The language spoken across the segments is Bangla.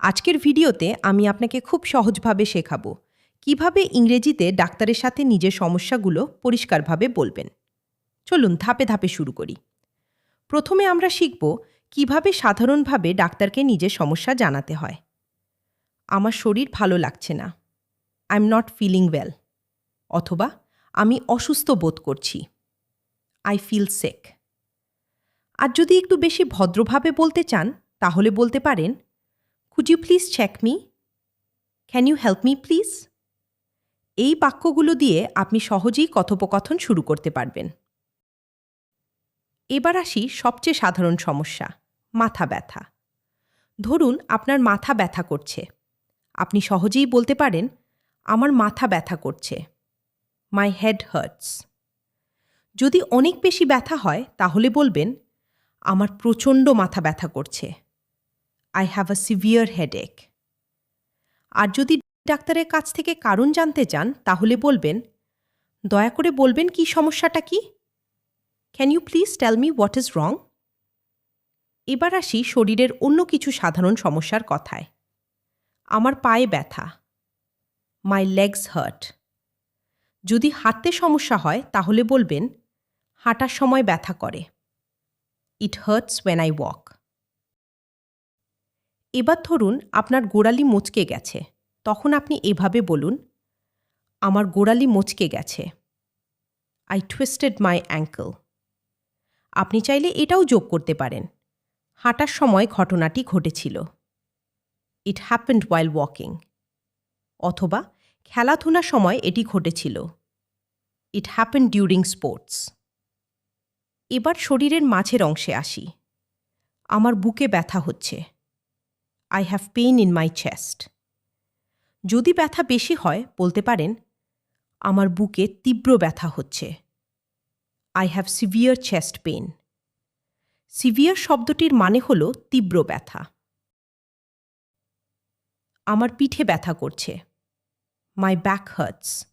আজকের ভিডিওতে আমি আপনাকে খুব সহজভাবে শেখাবো কিভাবে ইংরেজিতে ডাক্তারের সাথে নিজের সমস্যাগুলো পরিষ্কারভাবে বলবেন। চলুন ধাপে ধাপে শুরু করি। প্রথমে আমরা শিখব কিভাবে সাধারণভাবে ডাক্তারকে নিজের সমস্যা জানাতে হয়। আমার শরীর ভালো লাগছে না, I am not feeling well, অথবা আমি অসুস্থ বোধ করছি, আই ফিল সিক। আর যদি একটু বেশি ভদ্রভাবে বলতে চান তাহলে বলতে পারেন, Could you please check me? Can you help me please? এই বাক্যগুলো দিয়ে আপনি সহজেই কথোপকথন শুরু করতে পারবেন। এবার আসি সবচেয়ে সাধারণ সমস্যা, মাথা ব্যথা। ধরুন আপনার মাথা ব্যথা করছে। আপনি সহজেই বলতে পারেন, আমার মাথা ব্যথা করছে, My head hurts. যদি অনেক বেশি ব্যথা হয় তাহলে বলবেন, আমার প্রচণ্ড মাথা ব্যথা করছে, I have a severe headache. আর যদি ডাক্তারের কাছ থেকে কারণ জানতে চান তাহলে বলবেন, দয়া করে বলবেন কি সমস্যাটা কি? Can you please tell me what is wrong? এবার আসি শরীরের অন্য কিছু সাধারণ সমস্যার কথায়। আমার পায়ে ব্যথা, My legs hurt. যদি হাঁটতে সমস্যা হয় তাহলে বলবেন, হাঁটার সময় ব্যথা করে, It hurts when I walk. এবার ধরুন আপনার গোড়ালি মচকে গেছে, তখন আপনি এভাবে বলুন, আমার গোড়ালি মচকে গেছে, I twisted my ankle. আপনি চাইলে এটাও যোগ করতে পারেন, হাঁটার সময় ঘটনাটি ঘটেছিল, It happened while walking. অথবা খেলাধুলার সময় এটি ঘটেছিল, It happened during sports. এবার শরীরের মাঝের অংশে আসি। আমার বুকে ব্যথা হচ্ছে, I have pain in my chest. যদি ব্যথা বেশি হয় বলতে পারেন, আমার বুকে তীব্র ব্যথা হচ্ছে, I have severe chest pain. Severe শব্দটির মানে হল তীব্র ব্যথা। আমার পিঠে ব্যথা করছে, My back hurts.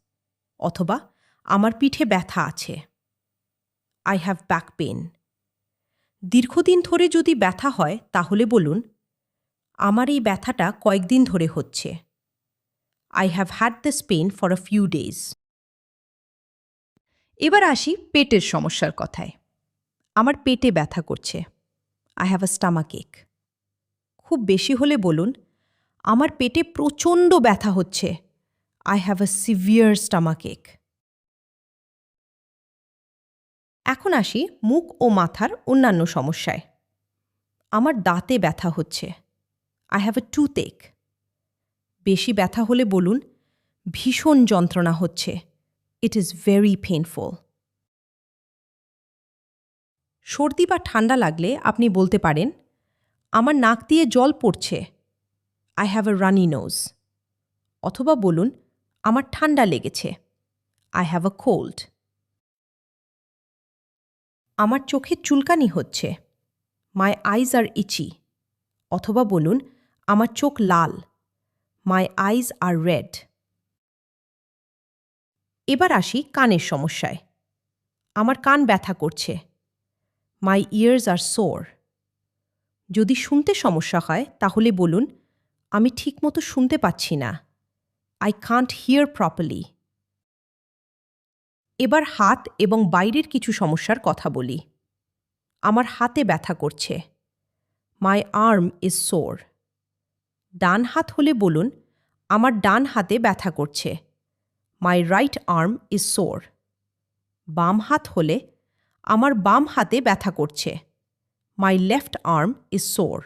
অথবা আমার পিঠে ব্যথা আছে, I have back pain. দীর্ঘদিন ধরে যদি ব্যথা হয় তাহলে বলুন, আমার এই ব্যথাটা কয়েকদিন ধরে হচ্ছে, I have had this pain for a few days. এবার আসি পেটের সমস্যার কথায়। আমার পেটে ব্যথা করছে, I have a stomachache. খুব বেশি হলে বলুন, আমার পেটে প্রচণ্ড ব্যথা হচ্ছে, I have a severe stomachache. এখন আসি মুখ ও মাথার অন্যান্য সমস্যায়। আমার দাঁতে ব্যথা হচ্ছে, I have a toothache. বেশি ব্যথা হলে বলুন, ভীষণ যন্ত্রণা হচ্ছে, It is very painful. সর্দি বা ঠান্ডা লাগলে আপনি বলতে পারেন, আমার নাক দিয়ে জল পড়ছে, I have a runny nose. অথবা বলুন, আমার ঠান্ডা লেগেছে, I have a cold. আমার চোখে চুলকানি হচ্ছে, My eyes are itchy. অথবা বলুন, আমার চোখ লাল, My eyes are red. এবার আসি কানের সমস্যায়। আমার কান ব্যথা করছে, My ears are sore. যদি শুনতে সমস্যা হয় তাহলে বলুন, আমি ঠিকমতো শুনতে পাচ্ছি না, I can't hear properly. এবার হাত এবং বাইরের কিছু সমস্যার কথা বলি। আমার হাতে ব্যথা করছে, My arm is sore. ডান হাত হলে বলুন, আমার ডান হাতে ব্যথা করছে, My right arm is sore. বাম হাত হলে, আমার বাম হাতে ব্যথা করছে, My left arm is sore.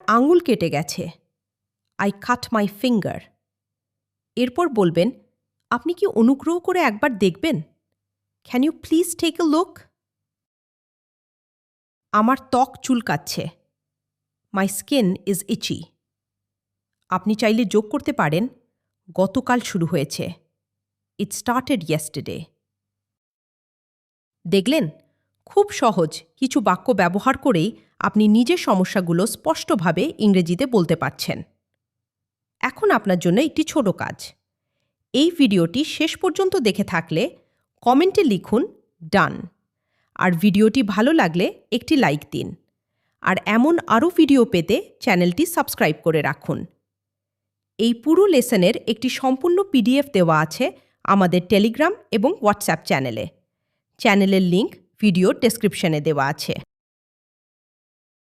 আঙুল কেটে গেছে, I cut my finger. এরপর বলবেন, আপনি কি অনুগ্রহ করে একবার দেখবেন? Can you please take a look? আমার ত্বক চুলকাচ্ছে, My skin is itchy. আপনি চাইলে যোগ করতে পারেন, গতকাল শুরু হয়েছে, It started yesterday. দেখলেন, খুব সহজ কিছু বাক্য ব্যবহার করেই আপনি নিজের সমস্যাগুলো স্পষ্টভাবে ইংরেজিতে বলতে পারছেন। এখন আপনার জন্য একটি ছোট কাজ। এই ভিডিওটি শেষ পর্যন্ত দেখে থাকলে কমেন্টে লিখুন ডান, আর ভিডিওটি ভালো লাগলে একটি লাইক দিন। আর এমন আরও ভিডিও পেতে চ্যানেলটি সাবস্ক্রাইব করে রাখুন। এই পুরো লেসনের একটি সম্পূর্ণ পিডিএফ দেওয়া আছে আমাদের টেলিগ্রাম এবং হোয়াটসঅ্যাপ চ্যানেলে। চ্যানেলের লিংক ভিডিওর ডেসক্রিপশনে দেওয়া আছে।